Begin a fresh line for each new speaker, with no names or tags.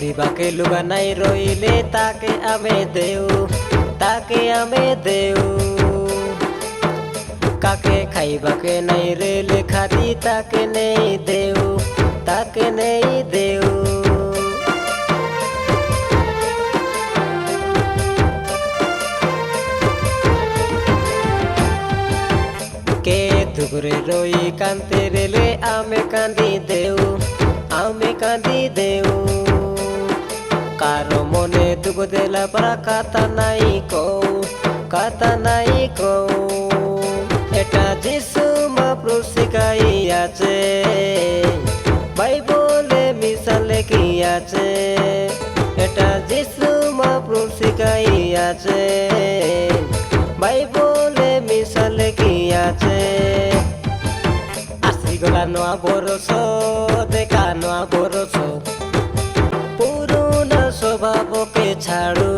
মরিবাকে লুগা নাই রইলে তাকে আমি দেউ, তাকে আমি দেউ। কাকে খাইবাকে নাই রে লেখাতি তাকে নেই দেউ, তাকে নেই দেউ। কে দুপুরে রই কান্তে রেলে আমি কান্দি দেউ, আমি কান্দি দেউ। কারো মনে দুঃখ দেলা পরা কথা নাই কৌ, কথা নাই কৌ। এটা যিশু মহাপ্রভু শিখাইয়াছে, বাইবেলে মিশালে কি আছে। এটা যিশু মহাপ্রভু শিখাইয়াছে, বাইবেলে মিশালে কি আছে। আসিগলা নয়া বরষ দেখা নয়া বরষ, পুরোনো স্বভাবকে ছাড়ো।